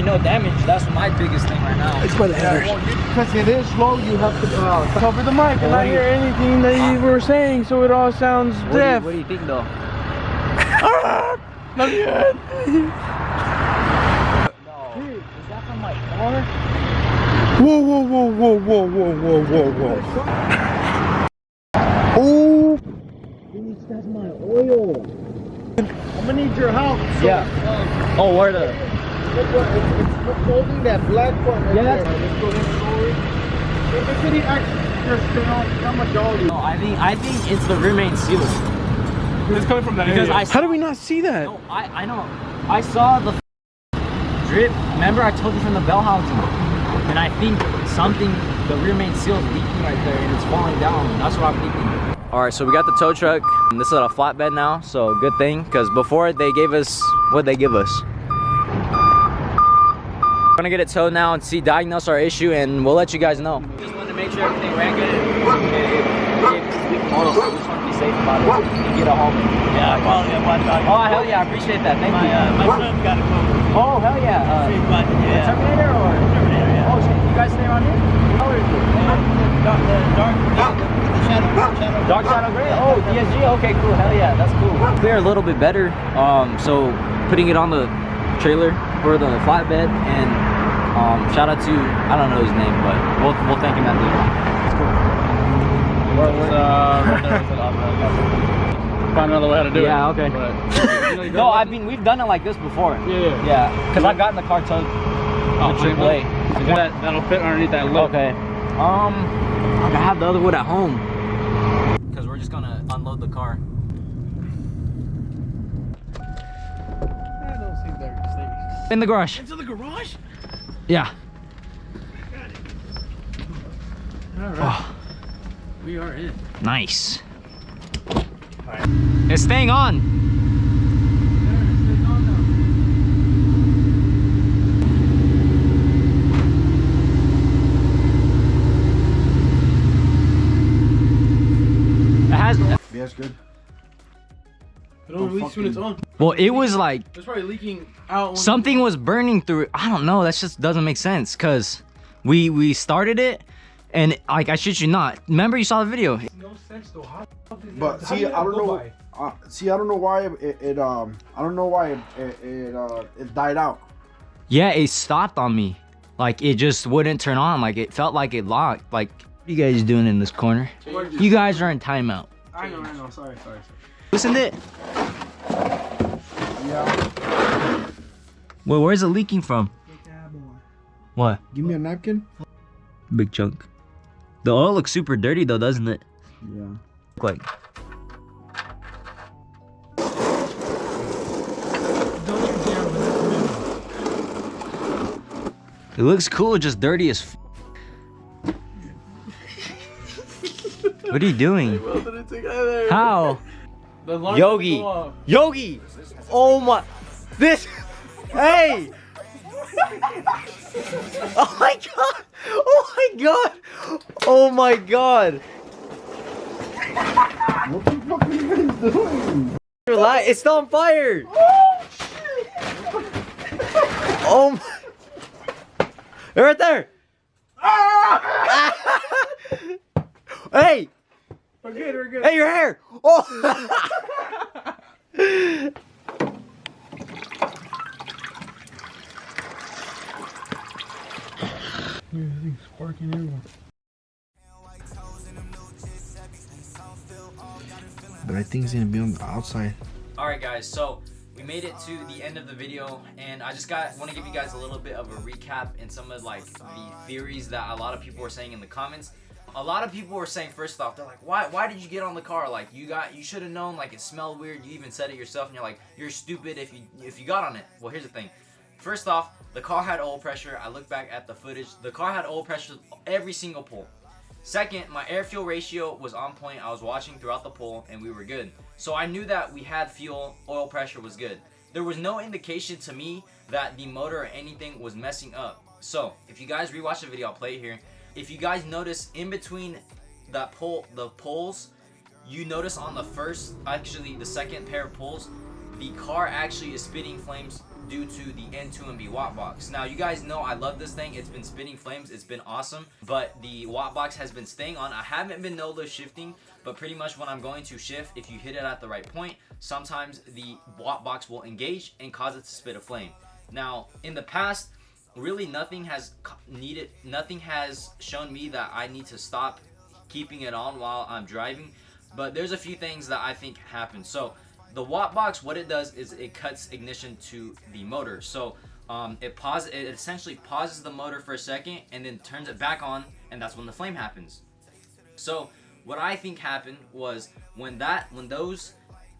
No damage. That's my biggest thing right now. It's by the headers. Because it is slow, you have to cover the mic and not hear anything that you were saying, so it all sounds deaf. What do you think, though? Not yet. No. Dude, is that from my car? Whoa, whoa, whoa, whoa, whoa, whoa, whoa, whoa, whoa. Oh. Dude, that's my oil. I'm gonna need your help. So, Yeah. Oh, where the? It's holding that black part right Yeah, there. Let's go ahead and lower it. If any extra spin off, how much all you? No, I think it's the rear main seal. It's coming from that area. How do we not see that? No, I know. I saw the drip. Remember, I told you from the bell housing, and I think something, the rear main seal is leaking right there, and it's falling down. That's what I'm thinking. All right, so we got the tow truck. This is a flatbed now, so good thing, because before they gave us what they give us. We're gonna get it towed now and see, diagnose our issue, and we'll let you guys know. Just wanted to make sure everything ran good. We just want to be safe about it and get a home. Yeah, quality of one dog. Oh, hell yeah, I appreciate that. Thank you. My son got a Cobra. Oh, hell yeah. Yeah. Terminator or? Terminator, yeah. Oh, shit. You guys stay around here? How old are you? Dark Shadow Gray? Oh, DSG? Okay, cool. Hell yeah, that's cool. They're a little bit better. So putting it on the trailer for the flatbed, and shout out to, I don't know his name, but we'll thank him at the end. It's cool. Find another way to do it. Yeah, okay. No, I mean, we've done it like this before. Yeah, because I've gotten the car towed. Oh, AAA. That'll fit underneath that lip. Okay. I have the other wood at home. Because we're just gonna unload the car. In the garage. Into the garage? Yeah. Alright. Oh, We are in. nice. It's staying on. It has. Yeah, it's good. It only leaks when it's on. Well, it was like It's probably leaking out. something was burning through it. I don't know. That just doesn't make sense. Cause we started it, and like, I shit you not. Remember, you saw the video. No sense though. But see, I don't know. See, I don't know why it died out. Yeah, it stopped on me. Like, it just wouldn't turn on. Like, it felt like it locked. Like, what you guys doing in this corner? You guys are in timeout. I know. Sorry. Listen to it. Yeah. Well, where's it leaking from? What? Give me a napkin. Big chunk. The oil looks super dirty though, doesn't it? Yeah. Look like. It looks cool, just dirty as f. What are you doing? How? Yogi! Yogi! Oh my! This! Hey! Oh my god! Oh my god! Oh my god! What the fuck are you guys doing? Relax, it's still on fire! Oh my! They're right there! Hey! We're good. Hey, your hair! Oh! Everything's sparking everywhere. But I think it's gonna be on the outside. Alright guys, so we made it to the end of the video, and I just want to give you guys a little bit of a recap and some of like the theories that a lot of people were saying in the comments. A lot of people were saying, first off, they're like, why did you get on the car? Like, you should have known, like, it smelled weird. You even said it yourself, and you're like, you're stupid if you got on it. Well, here's the thing. First off, the car had oil pressure. I look back at the footage. The car had oil pressure every single pull. Second, my air fuel ratio was on point. I was watching throughout the pull, and we were good. So I knew that we had fuel, oil pressure was good. There was no indication to me that the motor or anything was messing up. So if you guys rewatch the video, I'll play it here. If you guys notice in between that the poles, you notice on the second pair of poles, the car actually is spitting flames due to the N2MB watt box. Now you guys know I love this thing. It's been spitting flames. It's been awesome. But the watt box has been staying on. I haven't been no lift shifting, but pretty much when I'm going to shift, if you hit it at the right point, sometimes the watt box will engage and cause it to spit a flame. Now in the past, really nothing has shown me that I need to stop keeping it on while I'm driving, but there's a few things that I think happen. So the watt box, what it does is it cuts ignition to the motor. So it essentially pauses the motor for a second and then turns it back on, and that's when the flame happens. So what I think happened was when those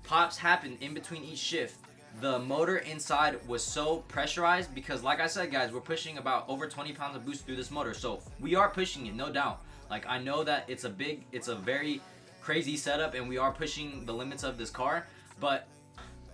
pops happened in between each shift, the motor inside was so pressurized, because like I said guys, we're pushing about over 20 pounds of boost through this motor, so we are pushing it, no doubt. Like I know that it's a very crazy setup and we are pushing the limits of this car, but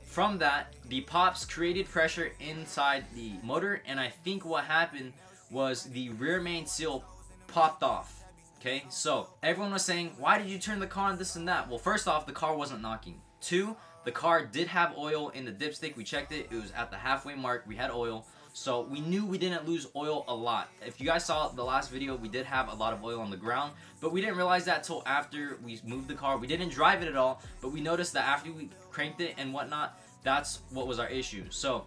from that, the pops created pressure inside the motor, and I think what happened was the rear main seal popped off. Okay, so everyone was saying, why did you turn the car on, this and that? Well, first off, the car wasn't knocking. 2, the car did have oil in the dipstick. We checked it. It was at the halfway mark. We had oil. So we knew we didn't lose oil a lot. If you guys saw the last video, we did have a lot of oil on the ground, but we didn't realize that till after we moved the car. We didn't drive it at all, but we noticed that after we cranked it and whatnot, that's what was our issue. So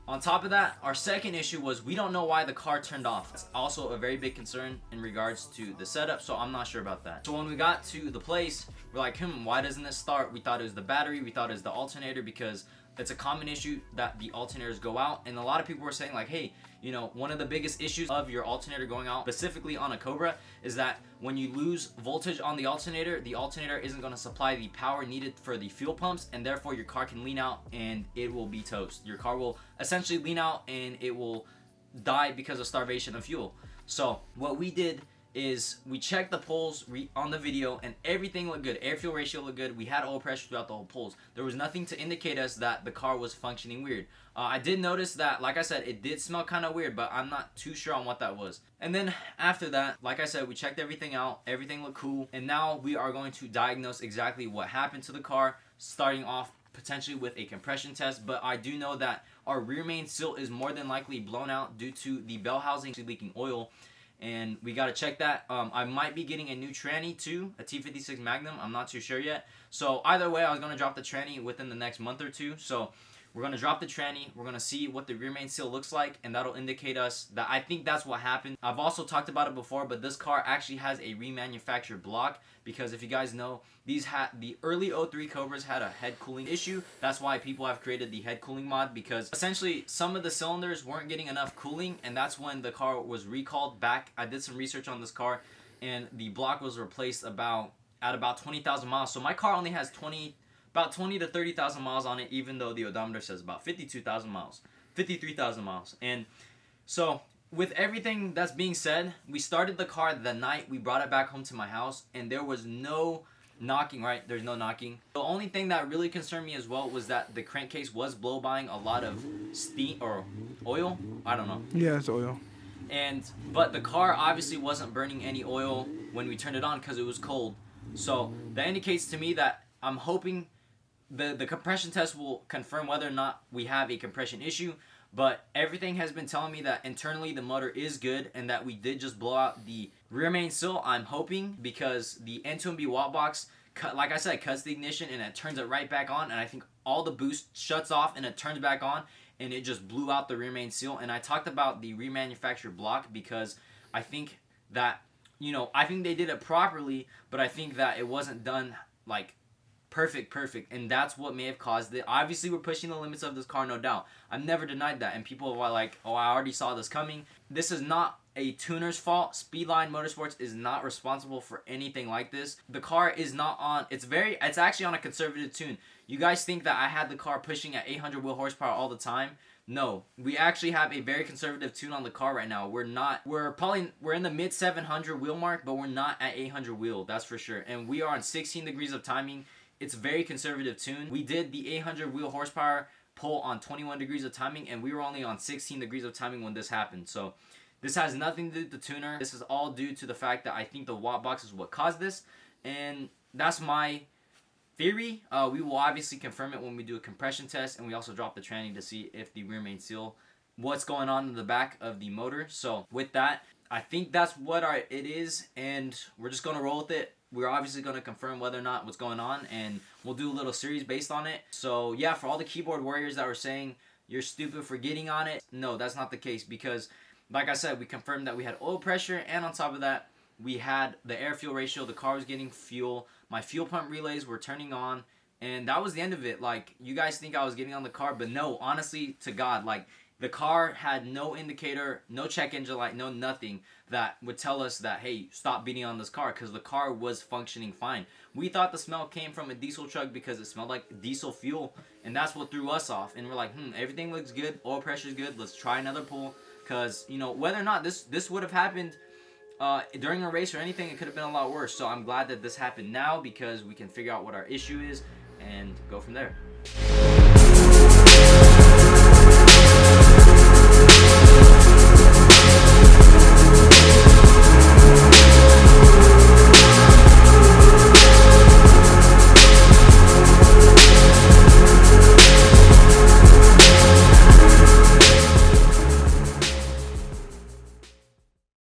on top of that, our second issue was we don't know why the car turned off. It's also a very big concern in regards to the setup, so I'm not sure about that. So when we got to the place, we're like, why doesn't this start? We thought it was the battery, we thought it was the alternator, because it's a common issue that the alternators go out, and a lot of people were saying like, hey, you know, one of the biggest issues of your alternator going out, specifically on a Cobra, is that when you lose voltage on the alternator isn't going to supply the power needed for the fuel pumps, and therefore your car can lean out and it will be toast. Your car will essentially lean out and it will die because of starvation of fuel. So what we did is we checked the poles on the video and everything looked good. Air fuel ratio looked good. We had oil pressure throughout the whole poles. There was nothing to indicate us that the car was functioning weird. I did notice that, like I said, it did smell kind of weird, but I'm not too sure on what that was. And then after that, like I said, we checked everything out. Everything looked cool. And now we are going to diagnose exactly what happened to the car, starting off potentially with a compression test. But I do know that our rear main seal is more than likely blown out due to the bell housing leaking oil, and we got to check that. I might be getting a new tranny too, a T56 Magnum. I'm not too sure yet. So either way, I was going to drop the tranny within the next month or two. So we're going to drop the tranny. We're going to see what the rear main seal looks like, and that'll indicate us that I think that's what happened. I've also talked about it before, but this car actually has a remanufactured block, because if you guys know, the early 03 Cobras had a head cooling issue. That's why people have created the head cooling mod, because essentially some of the cylinders weren't getting enough cooling, and that's when the car was recalled back. I did some research on this car, and the block was replaced at about 20,000 miles. So my car only has about 20 to 30,000 miles on it, even though the odometer says about 52,000 miles, 53,000 miles. And so with everything that's being said, we started the car the night we brought it back home to my house, and there was no knocking, right? There's no knocking. The only thing that really concerned me as well was that the crankcase was blow-bying a lot of steam or oil. I don't know. Yeah, it's oil. But the car obviously wasn't burning any oil when we turned it on because it was cold. So that indicates to me that I'm hoping the compression test will confirm whether or not we have a compression issue. But everything has been telling me that internally the motor is good, and that we did just blow out the rear main seal. I'm hoping, because the N2MB watt box, like I said, cuts the ignition and it turns it right back on, and I think all the boost shuts off and it turns back on, and it just blew out the rear main seal. And I talked about the remanufactured block because I think that, you know, I think they did it properly, but I think that it wasn't done like perfect, and that's what may have caused it. Obviously, we're pushing the limits of this car, no doubt. I've never denied that, and people are like, oh, I already saw this coming. This is not a tuner's fault. Speedline Motorsports is not responsible for anything like this. The car is not on, it's actually on a conservative tune. You guys think that I had the car pushing at 800 wheel horsepower all the time? No, we actually have a very conservative tune on the car right now. We're in the mid 700 wheel mark, but we're not at 800 wheel, that's for sure. And we are on 16 degrees of timing. It's very conservative tune. We did the 800 wheel horsepower pull on 21 degrees of timing, and we were only on 16 degrees of timing when this happened. So this has nothing to do with the tuner. This is all due to the fact that I think the watt box is what caused this, and that's my theory. We will obviously confirm it when we do a compression test, and we also drop the tranny to see if the rear main seal, what's going on in the back of the motor. So with that, I think that's what it is, and we're just going to roll with it. We're obviously going to confirm whether or not what's going on, and we'll do a little series based on it. So yeah, for all the keyboard warriors that were saying you're stupid for getting on it, no, that's not the case, because like I said, we confirmed that we had oil pressure, and on top of that, we had the air-fuel ratio. The car was getting fuel. My fuel pump relays were turning on, and that was the end of it. Like, you guys think I was getting on the car, but no, honestly to God, like, the car had no indicator, no check engine light, no nothing that would tell us that, hey, stop beating on this car, because the car was functioning fine. We thought the smell came from a diesel truck because it smelled like diesel fuel, and that's what threw us off. And we're like, everything looks good, oil pressure's good, let's try another pull, because, you know, whether or not this would have happened during a race or anything, it could have been a lot worse. So I'm glad that this happened now, because we can figure out what our issue is and go from there.